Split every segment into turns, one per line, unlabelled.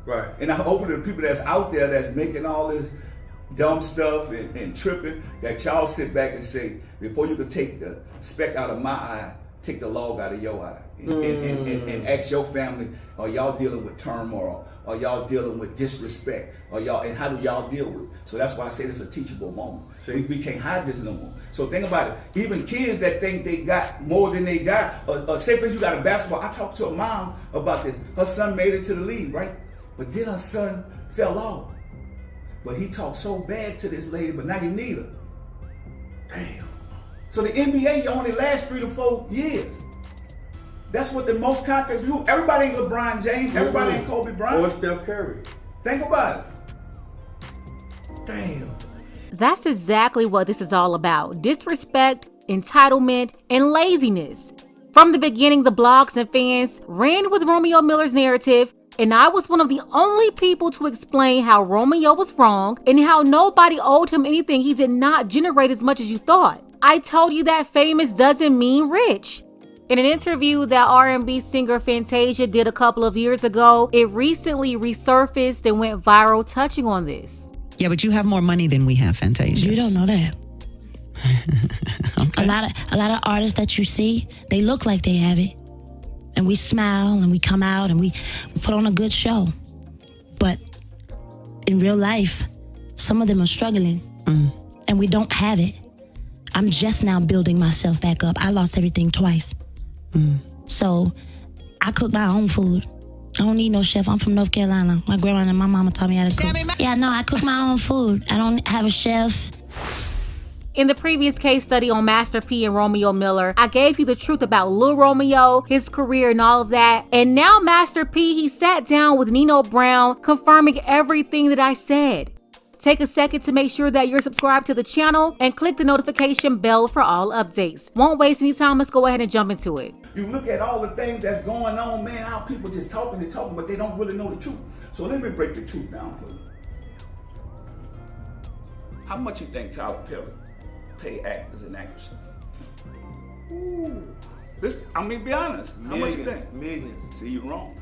Right.
And I hope for the people that's out there that's making all this dumb stuff and tripping, that y'all sit back and say, before you can take the speck out of my eye, take the log out of your eye. And ask your family, are y'all dealing with turmoil? Are y'all dealing with disrespect? And how do y'all deal with it? So that's why I say this is a teachable moment. We can't hide this no more. So think about it. Even kids that think they got more than they got, say for instance you got a basketball. I talked to a mom about this. Her son made it to the league, right? But then her son fell off. But he talked so bad to this lady, but now you need her. Damn. So the NBA, you only last 3 to 4 years. That's what the most context you. Everybody ain't LeBron James. Everybody ain't Kobe Bryant.
Or Steph Curry.
Think about it. Damn.
That's exactly what this is all about. Disrespect, entitlement, and laziness. From the beginning, the blogs and fans ran with Romeo Miller's narrative, and I was one of the only people to explain how Romeo was wrong and how nobody owed him anything he did not generate as much as you thought. I told you that famous doesn't mean rich. In an interview that R&B singer Fantasia did a couple of years ago, it recently resurfaced and went viral touching on this.
Yeah, but you have more money than we have, Fantasia.
You don't know that.
Okay.
A lot of artists that you see, they look like they have it. And we smile and we come out and we put on a good show. But in real life, some of them are struggling and we don't have it. I'm just now building myself back up. I lost everything twice. So I cook my own food. I don't need no chef. I'm from North Carolina. My grandma and my mama taught me how to cook. Yeah, no, I cook my own food. I don't have a chef.
In the previous case study on Master P and Romeo Miller, I gave you the truth about Lil Romeo, his career and all of that. And now Master P, he sat down with Nino Brown, confirming everything that I said. Take a second to make sure that you're subscribed to the channel and click the notification bell for all updates. Won't waste any time, let's go ahead and jump into it.
You look at all the things that's going on, man, how people just talking and talking, but they don't really know the truth. So let me break the truth down for you. How much you think Tyler Perry pay actors and actresses? Ooh. Be honest. How much you think?
Millions.
See, you're wrong.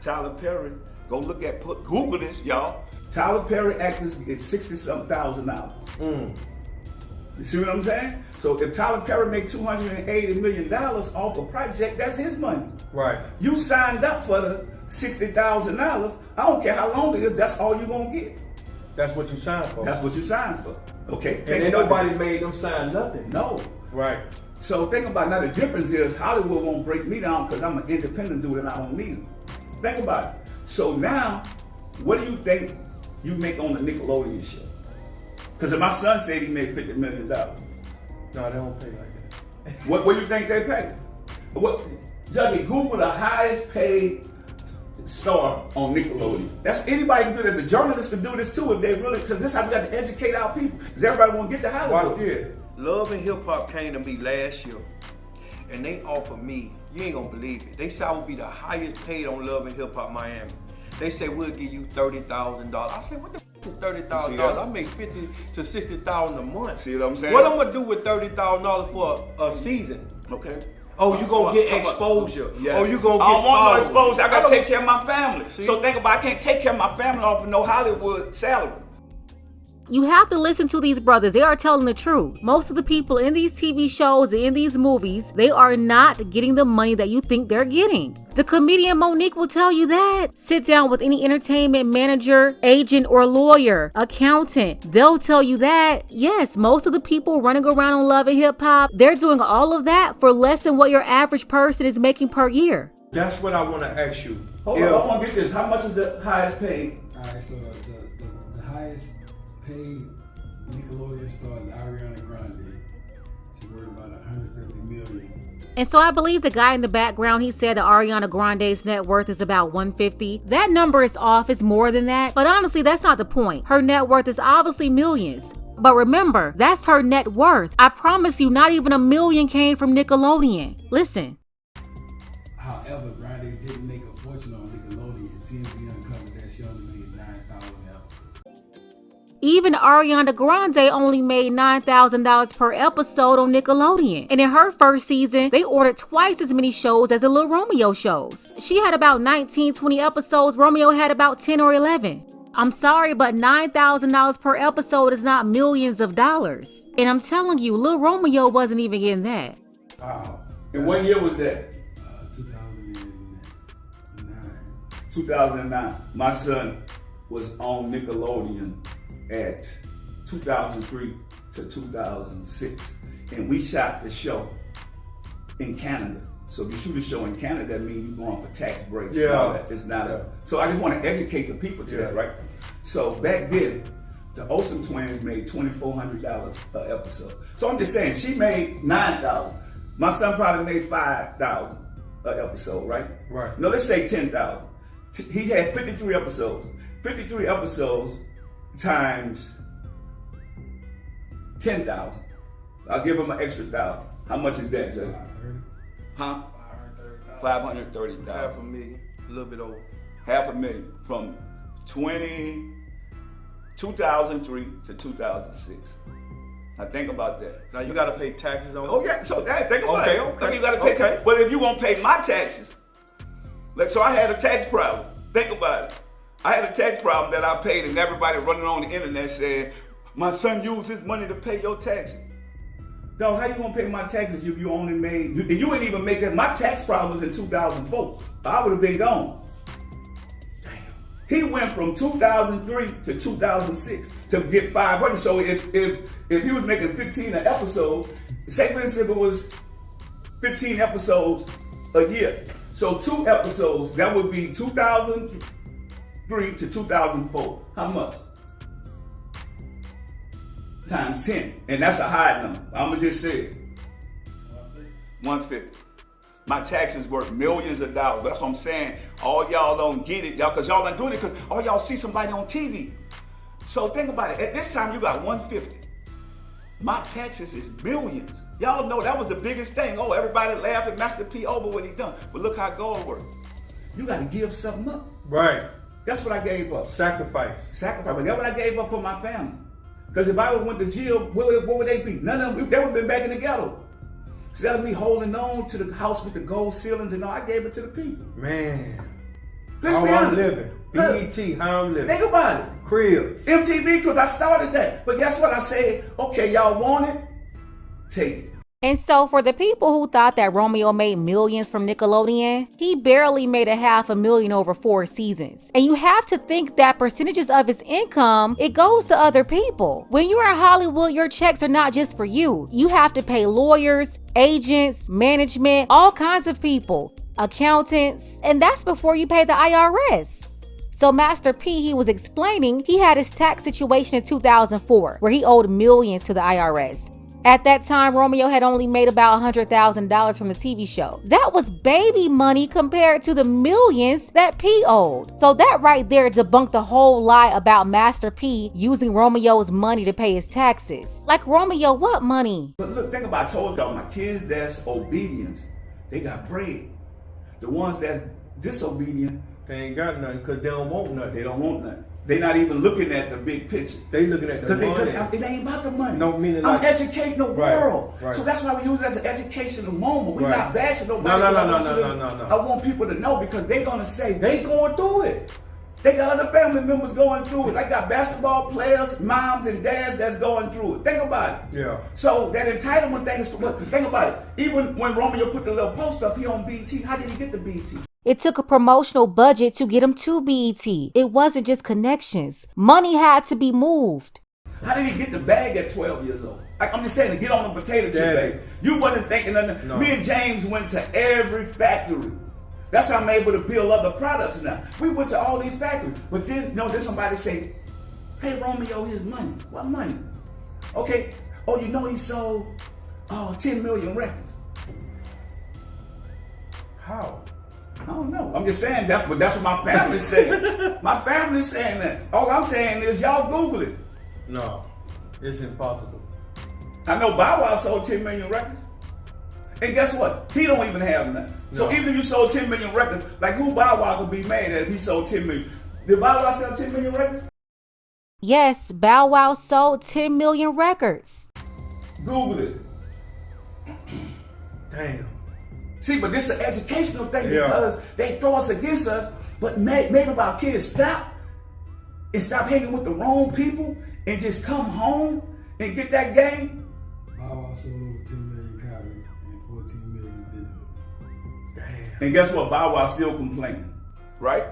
Tyler Perry, go look at, Google this, y'all. Tyler Perry actors get $60-something thousand. You see what I'm saying? So if Tyler Perry make $280 million off a project, that's his money.
Right.
You signed up for the $60,000. I don't care how long it is, that's all you're gonna get.
That's what you signed for.
That's what you signed for. Okay.
And then nobody made them sign nothing.
No.
Right.
So think about it. Now the difference is Hollywood won't break me down because I'm an independent dude and I don't need them. Think about it. So now, what do you think you make on the Nickelodeon show? Because if my son said he made $50 million.
No, they don't pay like that.
What do you think they pay? Juggy, Google the highest paid star on Nickelodeon. That's anybody can do that. The journalists can do this too if they really, because this is how we got to educate our people. Because everybody want to get to Hollywood.
Watch this.
Love and Hip Hop came to me last year, and they offered me, you ain't gonna believe it, they said I would be the highest paid on Love and Hip Hop Miami. They said we'll give you $30,000. I said, what the f is $30,000? I make $50,000 to $60,000 a month.
See what I'm saying?
What I'm gonna do with $30,000 for a season?
Okay.
Oh, you gonna get exposure.
Yes.
Oh, you gonna get
I don't want no
followers.
exposure. I gotta take care of my family.
See?
So think about, I can't take care of my family off of no Hollywood salary.
You have to listen to these brothers. They are telling the truth. Most of the people in these TV shows and in these movies, they are not getting the money that you think they're getting. The comedian Monique will tell you that. Sit down with any entertainment manager, agent, or lawyer, accountant. They'll tell you that. Yes, most of the people running around on Love and Hip Hop, they're doing all of that for less than what your average person is making per year.
That's what I want to ask you.
Hold on, I want to get this. How much is the highest paid?
All right, so the highest paid Nickelodeon star is Ariana Grande. She's worth about $150 million.
And so I believe the guy in the background, he said that Ariana Grande's net worth is about $150. That number is off, it's more than that. But honestly, that's not the point. Her net worth is obviously millions. But remember, that's her net worth. I promise you, not even $1 million came from Nickelodeon. Listen.
However, Grande didn't make a fortune on Nickelodeon. TMZ uncovered that she only made $9,000.
Even Ariana Grande only made $9,000 per episode on Nickelodeon. And in her first season, they ordered twice as many shows as the Lil Romeo shows. She had about 19, 20 episodes. Romeo had about 10 or 11. I'm sorry, but $9,000 per episode is not millions of dollars. And I'm telling you, Lil Romeo wasn't even getting that.
Wow.
And what year was that?
2009.
2009. My son was on Nickelodeon at 2003 to 2006. And we shot the show in Canada. So if you shoot a show in Canada, that means you're going for tax breaks.
Yeah.
And all that. It's not a. So I just want to educate the people to that, right? So back then, the Olsen twins made $2,400 an episode. So I'm just saying, she made $9,000. My son probably made $5,000 an episode, right?
Right.
No, let's say $10,000. He had 53 episodes. 53 episodes times 10,000. I'll give him an extra 1,000. How much is that, Jay?
530.
Huh?
530,000.
530,000.
$500,000, a little bit over.
$500,000 from 2003 to 2006. Now think about that.
Now you gotta pay taxes on it.
Oh yeah, so hey, think about it.
Okay.
You gotta pay
Okay.
taxes. But if you gonna pay my taxes, like so I had a tax problem. Think about it. I had a tax problem that I paid and everybody running on the internet saying, my son used his money to pay your taxes. Dog, how you gonna pay my taxes if you only made, you ain't even make that, my tax problem was in 2004. I would have been gone. He went from 2003 to 2006 to get 500. So if he was making 15 an episode, say for instance it was 15 episodes a year. So 2 episodes, that would be 2003 to 2004. How much? Times 10. And that's a high number. I'ma just say it. 150. My taxes worth millions of dollars. That's what I'm saying. All y'all don't get it, y'all, because y'all ain't doing it because all y'all see somebody on TV. So think about it. At this time, you got 150. My taxes is millions. Y'all know that was the biggest thing. Oh, everybody laughed at Master P over what he done. But look how gold works. You got to give something up.
Right.
That's what I gave up.
Sacrifice.
Sacrifice. But that's what I gave up for my family. Because if I went to jail, what would they be? None of them. They would have been back in the ghetto. Instead of me holding on to the house with the gold ceilings and all, I gave it to the people.
Man.
Let's
how
be
I'm
honest.
living. BET, how I'm living.
Think about it.
Cribs.
MTV, because I started that. But guess what? I said, okay, y'all want it? Take it.
And so for the people who thought that Romeo made millions from Nickelodeon, he barely made $500,000 over 4 seasons. And you have to think that percentages of his income, it goes to other people. When you're in Hollywood, your checks are not just for you. You have to pay lawyers, agents, management, all kinds of people, accountants, and that's before you pay the IRS. So Master P, he was explaining he had his tax situation in 2004, where he owed millions to the IRS. At that time, Romeo had only made about $100,000 from the TV show. That was baby money compared to the millions that P owed. So that right there debunked the whole lie about Master P using Romeo's money to pay his taxes. Like, Romeo, what money?
But look, think about, I told y'all, my kids that's obedient, they got bread. The ones that's disobedient,
They ain't got nothing because they don't want nothing.
they don't want nothing. They're not even looking at the big picture.
They looking at the
Because
money.
it ain't about the money.
No, meaning
I'm
like-
educating the
Right,
world.
right.
So that's why we use it as an educational moment. We're
Right.
not bashing nobody.
No.
I want people to know because they're going to say,
They going through it.
they got other family members going through it. They got basketball players, moms and dads that's going through it. Think about it.
Yeah.
So that entitlement thing is, but think about it. Even when Romeo put the little post up, he on BET. How did he get the BET?
It took a promotional budget to get him to BET. It wasn't just connections. Money had to be moved.
How did he get the bag at 12 years old? I'm just saying, to get on the potato chip
Daddy.
bag. You wasn't thinking nothing.
No.
Me and James went to every factory. That's how I'm able to build other products now. We went to all these factories. But then somebody say, pay Romeo his money. What money? Okay. Oh, he sold 10 million records.
How?
I don't know. I'm just saying that's what my family's saying. My family's saying that. All I'm saying is y'all Google it.
No. It's impossible.
I know Bow Wow sold 10 million records. And guess what? He don't even have nothing. So
No.
even if you sold 10 million records, like who Bow Wow could be mad at if he sold 10 million? Did Bow Wow sell 10 million records?
Yes, Bow Wow sold 10 million records.
Google it.
Damn.
See, but this is an educational thing
Yeah.
because they throw us against us. But maybe if our kids stop and stop hanging with the wrong people and just come home and get that game.
Bow Wow sold over 10 million copies and 14 million digitally.
Damn.
And guess what? Bow Wow still complaining, right?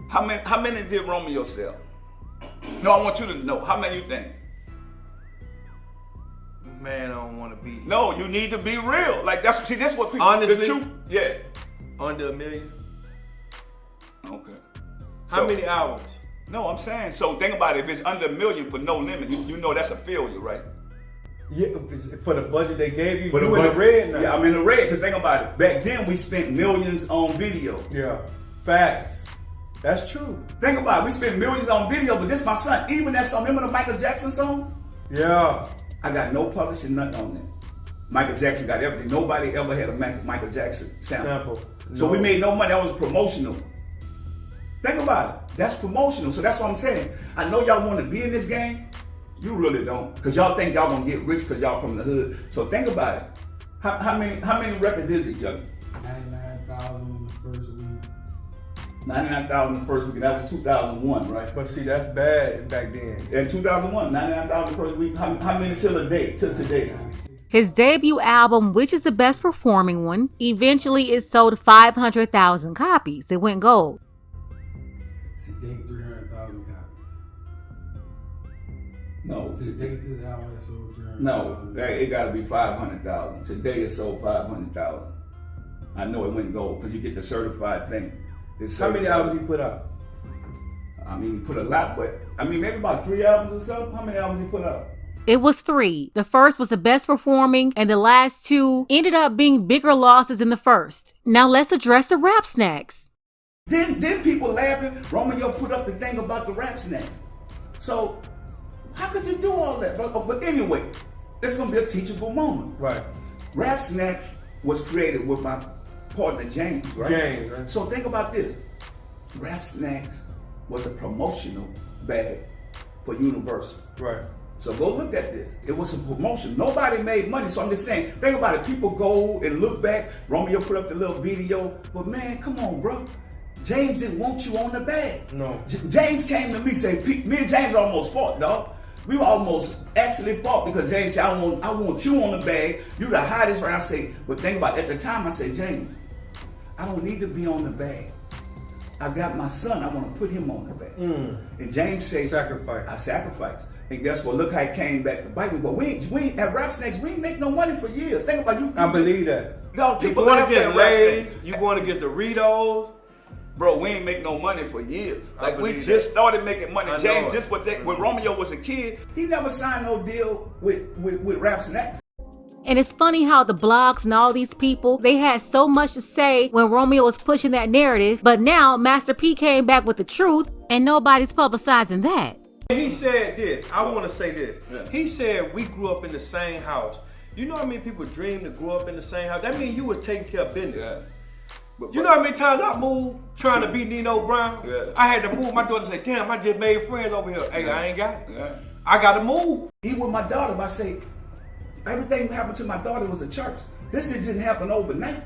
How many did Romeo sell? No, I want you to know. How many you think?
Man, I don't want to be.
No, you need to be real. Like that's what people.
Honestly?
The truth. Yeah.
Under a million.
Okay.
How
So-
many hours?
No, I'm saying. So think about it. If it's under $1 million for No Limit, you know that's a failure, right?
Yeah, for the budget they gave you,
For the
you in the
budget-
red now.
Yeah, I'm in the red. Because think about it. Back then we spent millions on video.
Yeah. Facts. That's true.
Think about it. We spent millions on video, but this my son. Even that song, remember the Michael Jackson song?
Yeah.
I got no publishing, nothing on that. Michael Jackson got everything. Nobody ever had a Michael Jackson sample. So we made no money. That was promotional. Think about it. That's promotional. So that's what I'm saying. I know y'all want to be in this game. You really don't. Because y'all think y'all going to get rich because y'all from the hood. So think about it. How many records is it, Chuck?
99,000 in the first week.
99,000 the first week. That was 2001, right?
But see, that's bad back then.
In 2001, 99,000 the first week. How many till today?
His debut album, which is the best performing one, eventually it sold 500,000 copies. It went gold.
Today, 300,000 copies.
No.
Today, this album has sold 300,000.
No, it got to be 500,000. Today it sold 500,000. I know it went gold because you get the certified thing.
How many albums you put out?
I mean, he put a lot, but I mean, maybe about 3 albums or so. How many albums he put out?
It was 3. The first was the best performing, and the last 2 ended up being bigger losses than the first. Now let's address the rap snacks.
Then people laughing. Romeo put up the thing about the rap snacks. So how could you do all that? But anyway, this is gonna be a teachable moment.
Right.
Rap snacks was created with my partner James, right?
James, right.
So think about this. Rap snacks was a promotional bag for Universal.
Right.
So go look at this. It was a promotion. Nobody made money. So I'm just saying, think about it. People go and look back. Romeo put up the little video. But man, come on, bro. James didn't want you on the bag.
No.
James came to me and said, me and James almost fought, dog. We were almost actually fought because James said, I want you on the bag. You the hottest right. I say, but think about it. At the time, I said, James, I don't need to be on the bag. I got my son. I want to put him on the bag. And James said,
Sacrifice.
I sacrificed. And guess what? Look how it came back to bite me. But we at Rap Snacks, we ain't make no money for years. Think about you.
I believe that.
No,
You
people
going
laugh
against
at Rap
Lay's,
Snacks.
you going against Doritos.
Bro, we ain't make no money for years.
I
Like we
believe
just
that.
started making money.
I know
James,
it.
just when Romeo was a kid, he never signed no deal with Rap Snacks.
And it's funny how the blogs and all these people, they had so much to say when Romeo was pushing that narrative, but now Master P came back with the truth and nobody's publicizing that.
He said this. I want to say this.
Yeah.
He said we grew up in the same house. You know how many people dream to grow up in the same house? That means you were taking care of business.
Yeah. But,
You know how many times I moved trying to be Nino Brown?
Yeah.
I had to move. My daughter said, damn, I just made friends over here. Hey, I ain't got it.
Yeah.
I got to move.
Even with my daughter, I say, everything that happened to my daughter was a church. This didn't happen overnight.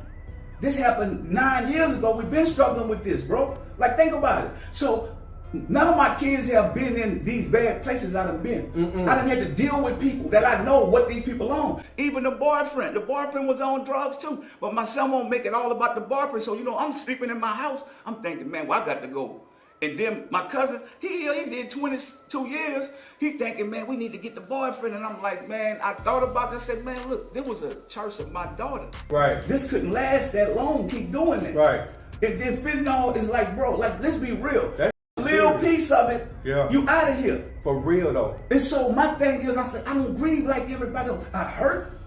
This happened 9 years ago. We've been struggling with this, bro. Like, think about it. So, none of my kids have been in these bad places I done been. I done had to deal with people that I know what these people on. Even the boyfriend was on drugs too. But my son won't make it all about the boyfriend. So, I'm sleeping in my house. I'm thinking, man, well, I got to go. And then my cousin, he did 22 years. He thinking, man, we need to get the boyfriend. And I'm like, man, I thought about this. I said, man, look, there was a church of my daughter.
Right.
This couldn't last that long. Keep doing it.
Right.
And then fentanyl is like, bro, like, let's be real.
That's
Little
serious.
piece of it,
Yeah.
you out of here.
For real though.
And so my thing is, I said, I don't grieve like everybody else. I hurt,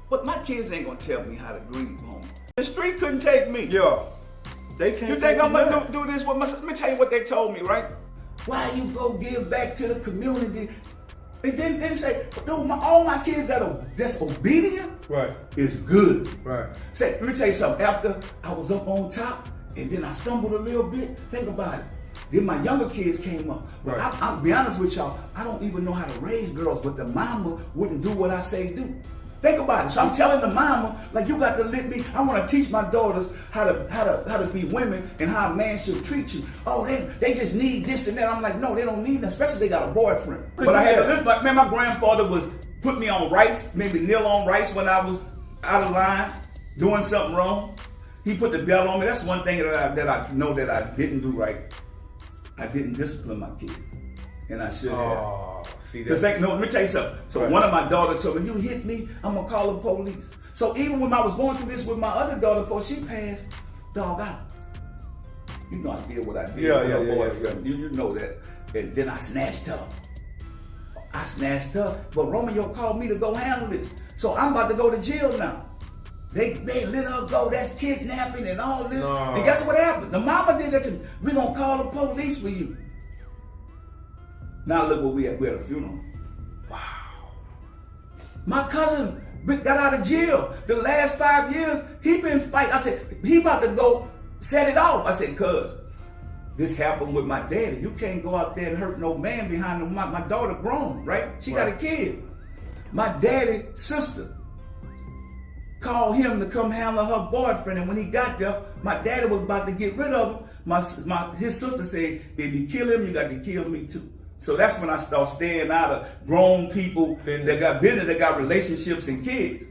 but my kids ain't gonna tell me how to grieve, homie. The street couldn't take me.
Yeah. They can't
You think I'm gonna do this with my? Let me tell you what they told me, right? Why you go give back to the community? And then they say, dude, all my kids that's obedient
Right.
is good.
Right.
Say, let me tell you something. After I was up on top and then I stumbled a little bit, think about it. Then my younger kids came up. But
Right.
I'll be honest with y'all, I don't even know how to raise girls, but the mama wouldn't do what I say do. Think about it. So I'm telling the mama, like, you got to let me. I want to teach my daughters how to be women and how a man should treat you. Oh, they just need this and that. I'm like, no, they don't need that, especially if they got a boyfriend. But I had to listen. Man, my grandfather was put me on rice, maybe kneel on rice when I was out of line, doing something wrong. He put the belt on me. That's one thing that I know that I didn't do right. I didn't discipline my kids, and I should have.
Oh, see
Because
that.
let me tell you something. So
Right.
one of my daughters told me, "You hit me, I'm gonna call the police." So even when I was going through this with my other daughter before she passed, dog out. You know I did what I did.
Yeah,
with
yeah,
her
yeah,
boyfriend.
yeah.
You know that. And then I snatched her. But Romeo called me to go handle this. So I'm about to go to jail now. They let her go. That's kidnapping and all this.
No.
And guess what happened? The mama did that to me. We're gonna call the police for you. Now look where we at. We're at a funeral. Wow. My cousin got out of jail. The last 5 years, he been fighting. I said, he about to go set it off. I said, cuz, this happened with my daddy. You can't go out there and hurt no man behind no my daughter grown, right? She got a kid. My daddy's sister called him to come handle her boyfriend, and when he got there, my daddy was about to get rid of him. His sister said, if you kill him, you got to kill me too. So that's when I start staying out of grown people that got business, that got relationships and kids.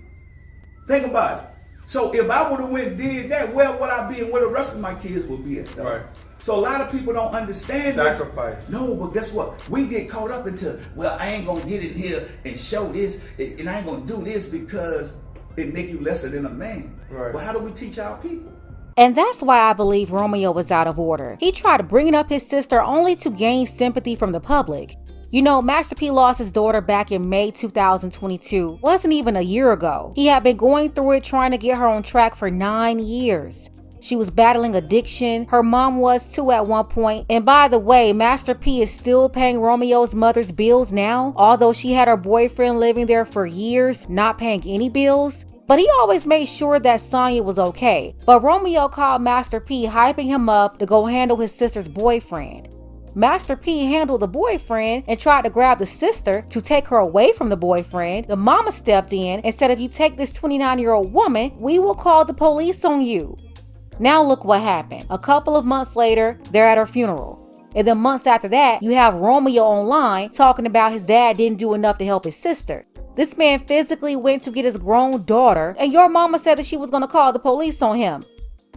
Think about it. So if I would have went and did that, where would I be and where the rest of my kids would be at?
Right.
So a lot of people don't understand
Sacrifice.
this. No, but guess what? We get caught up into, well, I ain't gonna get in here and show this, and I ain't gonna do this because it make you lesser than a man.
Right.
Well, how do we teach our people?
And that's why I believe Romeo was out of order. He tried bringing up his sister only to gain sympathy from the public. You know, Master P lost his daughter back in May 2022. Wasn't even a year ago. He had been going through it trying to get her on track for 9 years. She was battling addiction. Her mom was too at one point. And by the way, Master P is still paying Romeo's mother's bills now, although she had her boyfriend living there for years, not paying any bills. But he always made sure that Sonya was okay. But Romeo called Master P, hyping him up to go handle his sister's boyfriend. Master P handled the boyfriend and tried to grab the sister to take her away from the boyfriend. The mama stepped in and said, if you take this 29-year-old woman, we will call the police on you. Now look what happened. A couple of months later, they're at her funeral. And then months after that, you have Romeo online talking about his dad didn't do enough to help his sister. This man physically went to get his grown daughter, and your mama said that she was going to call the police on him.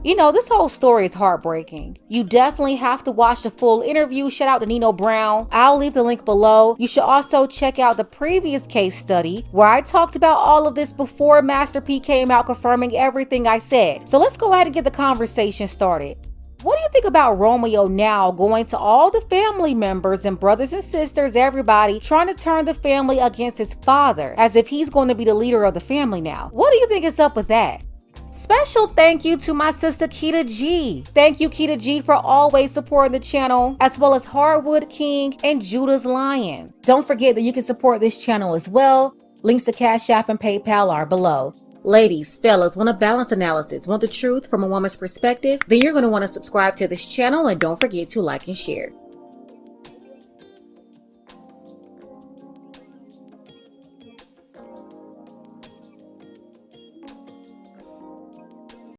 You know, this whole story is heartbreaking. You definitely have to watch the full interview. Shout out to Nino Brown. I'll leave the link below. You should also check out the previous case study where I talked about all of this before Master P came out confirming everything I said. So let's go ahead and get the conversation started. What do you think about Romeo now going to all the family members and brothers and sisters, everybody, trying to turn the family against his father as if he's going to be the leader of the family now? What do you think is up with that? Special thank you to my sister Keita G. Thank you, Keita G, for always supporting the channel, as well as Hardwood King and Judah's Lion. Don't forget that you can support this channel as well. Links to Cash App and PayPal are below. Ladies, fellas, want a balanced analysis, want the truth from a woman's perspective? Then you're going to want to subscribe to this channel and don't forget to like and share.